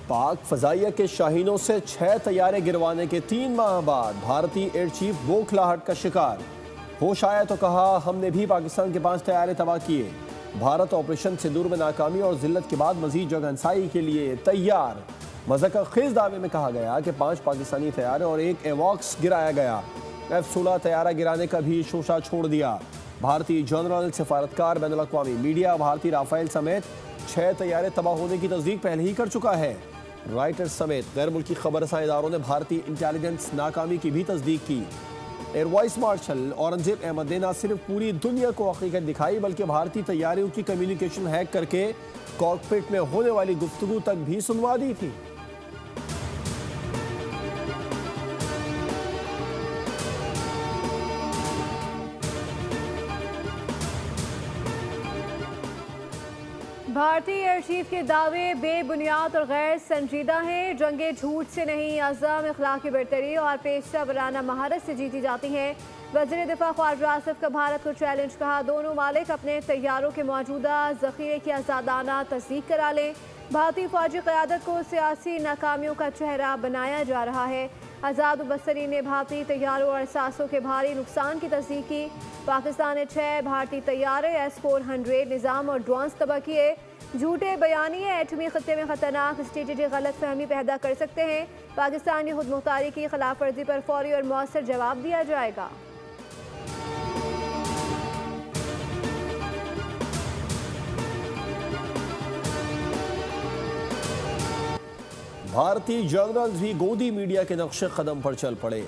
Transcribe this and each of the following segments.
पाक फजाइया के शाहीनों से 6 तैयारे गिरवाने के 3 माह बाद भारतीय एयर चीफ बौखलाहट का शिकार। होश आया तो कहा हमने भी पाकिस्तान के 5 तैयारे तबाह किए। भारत ऑपरेशन सिंदूर में नाकामी और जिल्लत के बाद मजीद जगहंसाई के लिए तैयार। मज़ाक़ खेज दावे में कहा गया कि 5 पाकिस्तानी तैयारे और 1 एवॉक्स गिराया गया। F-16 तैयारा गिराने का भी शोशा छोड़ दिया। भारतीय जनरल, सफारतकार, बैनुल अक़वामी मीडिया भारतीय राफेल समेत 6 तैयारे तबाह होने की तस्दीक पहले ही कर चुका है। राइटर्स समेत गैर मुल्की खबरसां इदारों ने भारतीय इंटेलिजेंस नाकामी की भी तस्दीक की। Air vice marshal Aurangzeb Ahmed ने न सिर्फ पूरी दुनिया को हकीकत दिखाई बल्कि भारतीय तैयारियों की कम्युनिकेशन हैक करके कॉकपिट में होने वाली गुफ्तगू तक भी सुनवा दी थी। भारतीय एयर चीफ के दावे बेबुनियाद और गैर संजीदा हैं। जंगे झूठ से नहीं, अज़म, इखलाकी बरतरी और पेशा वराना महारत से जीती जाती हैं। वज़ीर दिफा ख्वाजा आसिफ का भारत को चैलेंज। कहा दोनों मालिक अपने तैयारों के मौजूदा ज़ख़ीरे की आज़ादाना तस्दीक करा लें। भारतीय फौजी क़यादत को सियासी नाकामियों का चेहरा बनाया जा रहा है। आज़ाद बसरी ने भारतीय तैयारों और असासों के भारी नुकसान की तस्दीक की। पाकिस्तान ने 6 भारतीय तैयारे S-400 निज़ाम और ड्रोन्स तबाह किए। झूठे बयानिए एटमी खत्ते में खतरनाक स्ट्रेटेजी गलत फहमी पैदा कर सकते हैं। पाकिस्तान की खुद मुख्तारी की खिलाफ वर्जी पर फौरी और मौसर जवाब दिया जाएगा। भारतीय जनरल्स भी गोदी मीडिया के नक्शे कदम पर चल पड़े।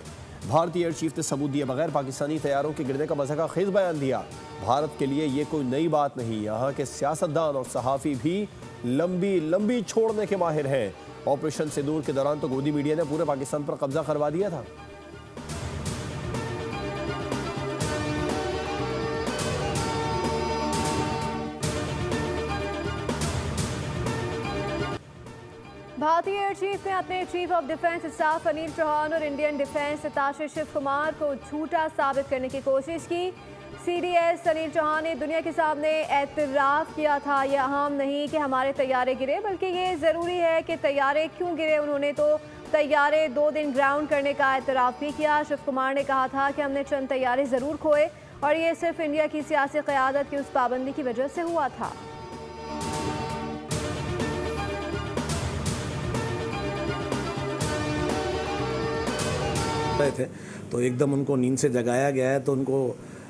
भारतीय एयर चीफ ने सबूत दिए बगैर पाकिस्तानी तैयारों के गिरने का मज़ाक़ खेज बयान दिया। भारत के लिए ये कोई नई बात नहीं। यहाँ के सियासतदान और सहाफ़ी भी लंबी लंबी छोड़ने के माहिर हैं। ऑपरेशन सिंदूर के दौरान तो गोदी मीडिया ने पूरे पाकिस्तान पर कब्जा करवा दिया था। भारतीय एयर चीफ ने अपने chief of defence staff Anil Chauhan और Indian defence attache Shiv Kumar को झूठा साबित करने की कोशिश की। CDS अनिल चौहान ने दुनिया के सामने एतराफ़ किया था यह अहम नहीं कि हमारे तैयारे गिरे बल्कि ये ज़रूरी है कि तैयारे क्यों गिरे। उन्होंने तो तैयारे 2 दिन ग्राउंड करने का एतराफ़ भी किया। शिव कुमार ने कहा था कि हमने चंद तैयारे ज़रूर खोए और ये सिर्फ इंडिया की सियासी क़यादत की उस पाबंदी की वजह से हुआ था। थे तो एकदम उनको नींद से जगाया गया है तो उनको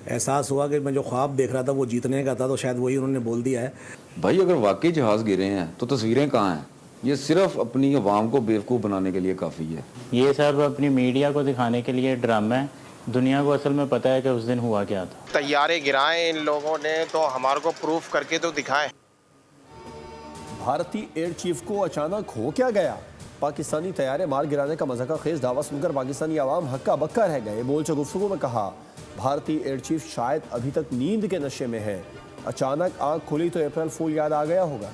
एहसास हुआ कि मैं जो ख्वाब देख रहा था वो जीतने का था, तो शायद वही उन्होंने बोल दिया है। भाई अगर वाकई जहाज़ गिरे हैं तो तस्वीरें कहाँ हैं? ये सिर्फ अपनी अवाम को बेवकूफ़ बनाने के लिए काफ़ी है। ये सब अपनी मीडिया को दिखाने के लिए ड्रामा है। दुनिया को असल में पता है कि उस दिन हुआ क्या था। तैयारे गिराए इन लोगों ने तो हमारे को प्रूफ करके तो दिखाएं। भारतीय एयर चीफ को अचानक हो क्या गया? पाकिस्तानी तैयारे मार गिराने का मज़ाक़ खेज दावा सुनकर पाकिस्तानी आवाम हक्का बक्का रह गए। बोलचे गुफ्तगू में कहा भारतीय एयर चीफ शायद अभी तक नींद के नशे में है। अचानक आंख खुली तो अप्रैल फूल याद आ गया होगा।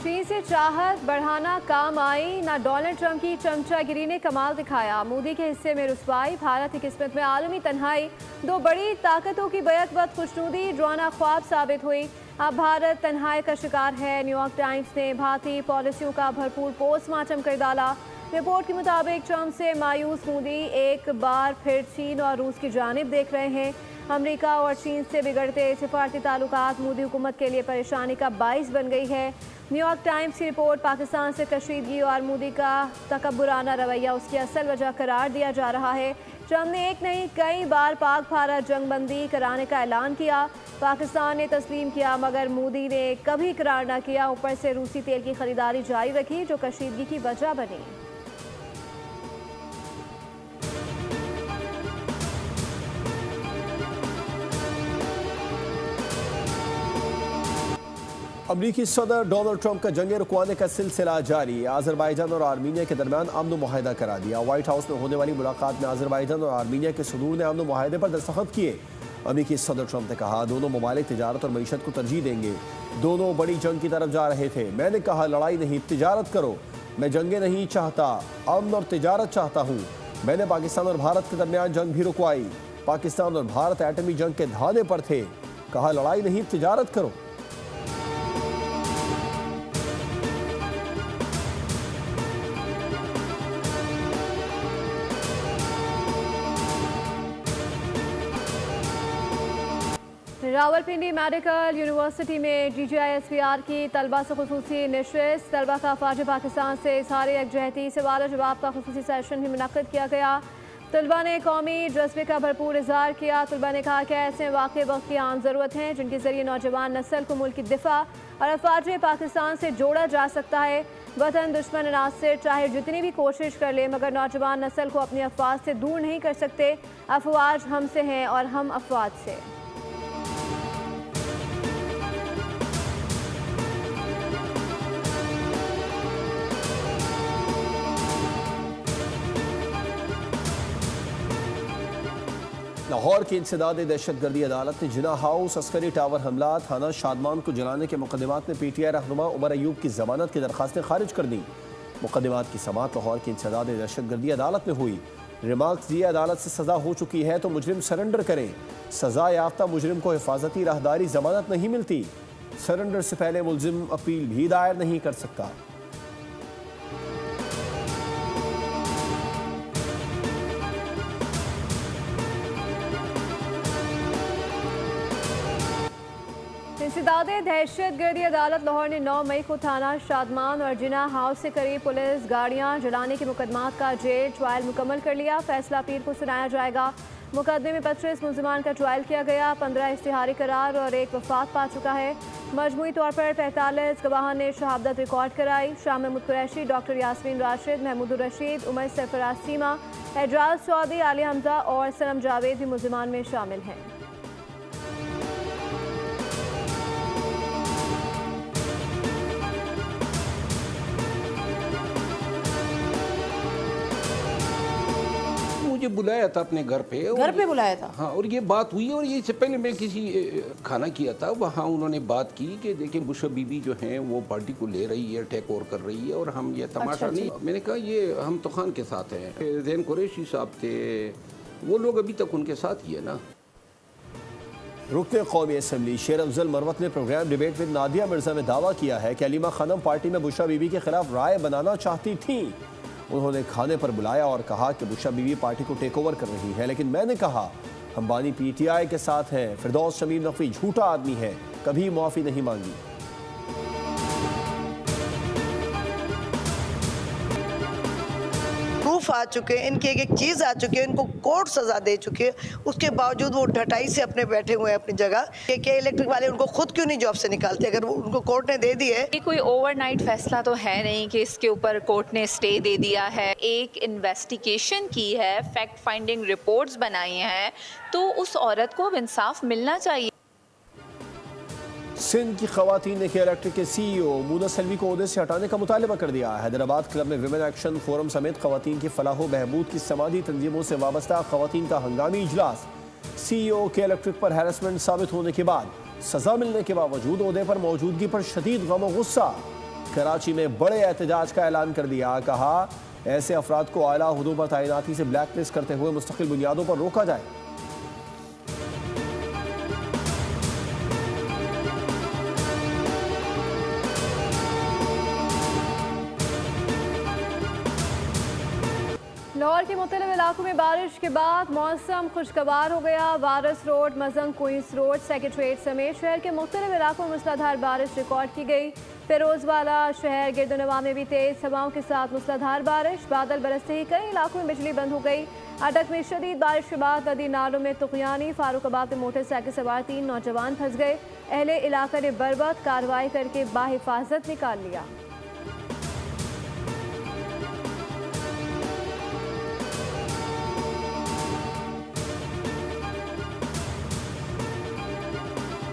चीन से चाहत बढ़ाना काम आई ना। डोनाल्ड ट्रंप की चमचागिरी ने कमाल दिखाया। मोदी के हिस्से में रुसवाई, भारत की किस्मत में आलमी तन्हाई। 2 बड़ी ताकतों की बैक खुशनुदी ड्राना ख्वाब साबित हुई। अब भारत तन्हाई का शिकार है। न्यूयॉर्क टाइम्स ने भारतीय पॉलिसियों का भरपूर पोस्टमार्टम कर डाला। रिपोर्ट के मुताबिक ट्रंप से मायूस मोदी एक बार फिर चीन और रूस की जानिब देख रहे हैं। अमेरिका और चीन से बिगड़ते सिफारती ताल्लुकात मोदी हुकूमत के लिए परेशानी का बाइस बन गई है। न्यूयॉर्क टाइम्स की रिपोर्ट पाकिस्तान से कशीदगी और मोदी का तकब्बुराना रवैया उसकी असल वजह करार दिया जा रहा है। ट्रंप ने एक नहीं कई बार पाक भारत जंगबंदी कराने का ऐलान किया। पाकिस्तान ने तस्लीम किया मगर मोदी ने कभी करार न किया। ऊपर से रूसी तेल की खरीदारी जारी रखी जो कशीदगी की वजह बनी। अमरीकी सदर डोनाल्ड ट्रंप का जंगे रुकवाने का सिलसिला जारी। अजरबैजान और आर्मीनिया के दरमियान अमन मुआहदा करा दिया। व्हाइट हाउस में होने वाली मुलाकात में अजरबैजान और आर्मीनिया के सदूर ने अमन मुआहदे पर दस्तखत किए। अमरीकी सदर ट्रंप ने कहा दोनों ममालिक तिजारत और मईशत को तरजीह देंगे। दोनों बड़ी जंग की तरफ जा रहे थे। मैंने कहा लड़ाई नहीं तिजारत करो। मैं जंगे नहीं चाहता, अमन और तिजारत चाहता हूँ। मैंने पाकिस्तान और भारत के दरमियान जंग भी रुकवाई। पाकिस्तान और भारत एटमी जंग के धाने पर थे। कहा लड़ाई नहीं तिजारत करो। रावलपिंडी मेडिकल यूनिवर्सिटी में GGISPR की तलबा से खुसूसी नशिस्त। तलबा का अफवाज पाकिस्तान से इज़हार यकजहती सवाल जवाब का खुसूसी सेशन भी मुनक्किद किया गया। तलबा ने कौमी जज्बे का भरपूर इज़हार किया। तलबा ने कहा कि ऐसे वाक़े वक्त की आम ज़रूरत हैं जिनके ज़रिए नौजवान नस्ल को मुल्क की दिफा और अफवाज पाकिस्तान से जोड़ा जा सकता है। वतन दुश्मन नासिर चाहे जितनी भी कोशिश कर ले मगर नौजवान नस्ल को अपनी अफवाज से दूर नहीं कर सकते। अफवाज हमसे हैं और हम अफवाज से। लाहौर की इंसदादी दहशतगर्दी अदालत ने जिना हाउस, अस्करी टावर हमला, थाना शादमान को जलाने के मुकदमात में PTI रहनुमा उमर अयूब की जमानत की दरखास्तें खारिज कर दी। मुकदमात की समाअत लाहौर की इंसदादी दहशतगर्दी अदालत में हुई। रिमार्क्स दिए अदालत से सजा हो चुकी है तो मुजरिम सरेंडर करें। सजा याफ्ता मुजरिम को हिफाजती राहदारी जमानत नहीं मिलती। सरेंडर से पहले मुलजिम अपील भी दायर नहीं कर सकता। इंसदादे दहशतगर्दी अदालत लाहौर ने 9 मई को थाना शादमान और जिना हाउस से करीब पुलिस गाड़ियां जलाने के मुकदमात का जेल ट्रायल मुकम्मल कर लिया। फैसला पीर को सुनाया जाएगा। मुकदमे में 25 मुलजिमान का ट्रायल किया गया। 15 इश्तिहारी करार और 1 वफात पा चुका है। मजमूई तौर पर 45 गवाहां ने शहादत रिकॉर्ड कराई। शाह महमूद कुरैशी, डॉक्टर यास्मीन राशिद, महमूद रशीद, उमर सरफराज सीमा, एजाज चौधरी, आली हमजा और सनम जावेद भी मुलजिमान में शामिल हैं। मुझे बुलाया था अपने घर पे बुलाया था। हाँ, और ये बात हुई और ये इससे पहले मैं किसी खाना किया था वहाँ उन्होंने बात की कि देखिए बुश बीबी जो हैं वो पार्टी को ले रही है, टेक ओवर कर रही है और हम ये तमाशा नहीं। मैंने कहा ये हम तो खान के साथ हैं। जैन कुरैशी साहब थे, वो लोग अभी तक उनके साथ ही है ना। रुकने कौमी असम्बली शेर अफजल मरवत ने programme debate with Nadia Mirza में दावा किया है कि अलीमा खानम पार्टी में बुशरा बीबी के खिलाफ राय बनाना चाहती थी। उन्होंने खाने पर बुलाया और कहा कि बुशरा बीबी पार्टी को टेक ओवर कर रही है, लेकिन मैंने कहा हम बानी PTI के साथ हैं। फिरदौस शमीम नकवी झूठा आदमी है, कभी माफ़ी नहीं मांगी। प्रूफ आ चुके हैं, इनकी एक चीज़ आ चुकी है, इनको कोर्ट सजा दे चुके हैं, उसके बावजूद वो ढटाई से अपने बैठे हुए हैं अपनी जगह। के इलेक्ट्रिक वाले उनको खुद क्यों नहीं जॉब से निकालते अगर उनको कोर्ट ने दे दी है। ये कोई ओवरनाइट फैसला तो है नहीं कि इसके ऊपर कोर्ट ने स्टे दे दिया है। एक इन्वेस्टिगेशन की है, फैक्ट फाइंडिंग रिपोर्ट्स बनाई हैं, तो उस औरत को अब इंसाफ मिलना चाहिए। सिंध की खवातीन ने इलेक्ट्रिक के CEO मूना सलवी को ओहदे से हटाने का मुतालबा कर दिया। हैदराबाद क्लब में विमेन एक्शन फोरम समेत खवातीन की फलाह व बहबूद की समाजी तंजीमों से वाबस्ता खवातीन का हंगामी इजलास। CEO के इलेक्ट्रिक पर हैरेसमेंट साबित होने के बाद सजा मिलने के बावजूद ओहदे पर मौजूदगी पर शदीद गम व गुस्सा। कराची में बड़े एहतजाज का ऐलान कर दिया। कहा ऐसे अफराद को आला हुदूद पर तैनाती से ब्लैकलिस्ट करते हुए मुस्तकिल बुनियादों पर रोका जाए। लाहौर के मुख्तलिफ इलाकों में बारिश के बाद मौसम खुशगवार हो गया। Waris road, Mazang Queens road, secretariat समेत शहर के मुख्तलिफ इलाकों में मूसलाधार बारिश रिकॉर्ड की गई। फिरोजवाला शहर गिरदोनवा में भी तेज हवाओं के साथ मूसलाधार बारिश। बादल बरसते ही कई इलाकों में बिजली बंद हो गई। अटक में शदीद बारिश के बाद नदी नालों में तुगयानी। फारूकाबाद में मोटरसाइकिल सवार 3 नौजवान फंस गए। अहले इलाका ने बर्बाद कार्रवाई करके बाहिफाजत निकाल लिया।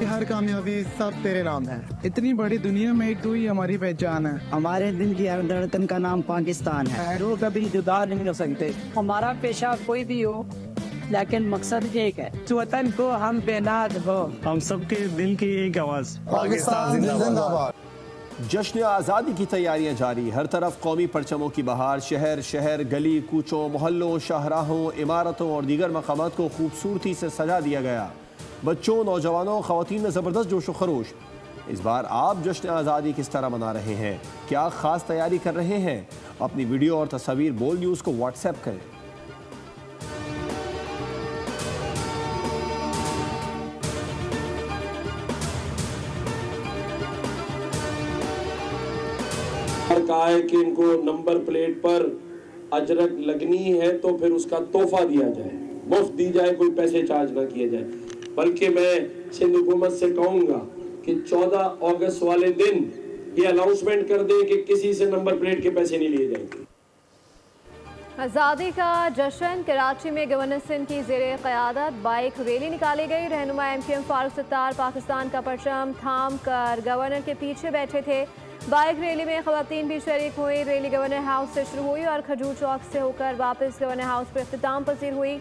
हर कामयाबी सब तेरे नाम है। इतनी बड़ी दुनिया में एक तू ही हमारी पहचान है। हमारे दिल की हर धड़कन का नाम पाकिस्तान है। वो कभी जुदा नहीं कर सकते। हमारा पेशा कोई भी हो लेकिन मकसद एक है, वतन को हम बेनाद हो। हम सबके दिल की एक आवाज, पाकिस्तान जिंदाबाद। जश्न आज़ादी की तैयारियां जारी, हर तरफ कौमी परचमों की बहार। शहर शहर, गली कूचों, मोहल्लों, शाहराहों, इमारतों और दीगर मकामात को खूबसूरती से सजा दिया गया। बच्चों, नौजवानों, ख़वातीन में ज़बरदस्त जोश व खरोश। इस बार आप जश्न आज़ादी किस तरह मना रहे हैं? क्या ख़ास तैयारी कर रहे हैं? अपनी वीडियो और तस्वीर बोल न्यूज़ को व्हाट्सएप करें। कहा है कि इनको नंबर प्लेट पर अजरक लगनी है तो फिर उसका तोहफा दिया जाए, मुफ्त दी जाए, कोई पैसे चार्ज ना किए जाए। बल्कि मैं सिंध हुकूमत से कहूंगा कि 14 अगस्त वाले दिन ये अनाउंसमेंट कर दें कि किसी से नंबर प्लेट के पैसे नहीं लिए जाएंगे। आज़ादी का जश्न कराची में गवर्नर सिंध की ज़ेरे क़यादत बाइक रैली निकाली गई। रहनुमा MKM फारूक सत्तार पाकिस्तान का परचम थाम कर गवर्नर के पीछे बैठे थे। बाइक रैली में ख़वातीन भी शरीक हुई। रैली गवर्नर हाउस से शुरू हुई और खजूर चौक से होकर वापस गवर्नर हाउस पर इख्तिताम पसीर हुई।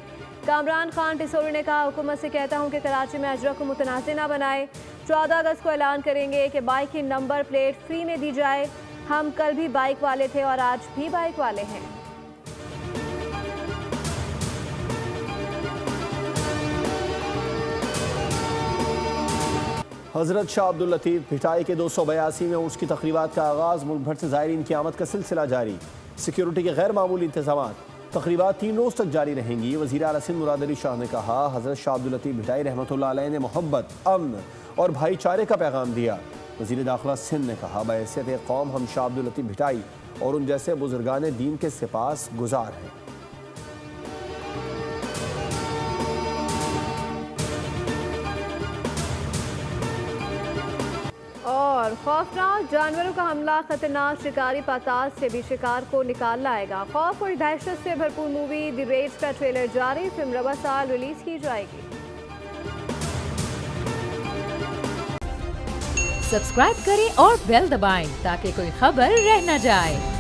कामरान खान टिसोरी ने कहा, हुकूमत से कहता हूँ कि कराची में अजरक को मुतनाज़ ना बनाए। 14 अगस्त को ऐलान करेंगे कि बाइक की नंबर प्लेट फ्री में दी जाए। हम कल भी बाइक वाले थे और आज भी बाइक वाले हैं। हज़रत शाह अब्दुल लतीफ़ भिटाई के 282वें उर्स की तक़रीबात का आगाज़। मुल्क भर से ज़ायरीन की आमद का सिलसिला जारी। सिक्योरिटी के गैर मामूली इंतज़ामात। तक़रीबात 3 रोज़ तक जारी रहेंगी। वज़ीर आला सिंध मुराद अली शाह ने कहा, हज़रत शाह अब्दुल लतीफ़ भिटाई रहमतुल्लाह अलैह ने मोहब्बत, अमन और भाईचारे का पैगाम दिया। वज़ीर दाखिला सिंध ने कहा, बहैसियत कौम हम शाह अब्दुल लतीफ़ भिटाई और उन जैसे बुजुर्गान दीन के सिपास गुजार हैं। और खौफनाक जानवरों का हमला, खतरनाक शिकारी पाताल से भी शिकार को निकाल लाएगा। खौफ और दहशत से भरपूर मूवी द रेज का ट्रेलर जारी। फिल्म रबा साल रिलीज की जाएगी। सब्सक्राइब करें और बेल दबाएं ताकि कोई खबर रह न जाए।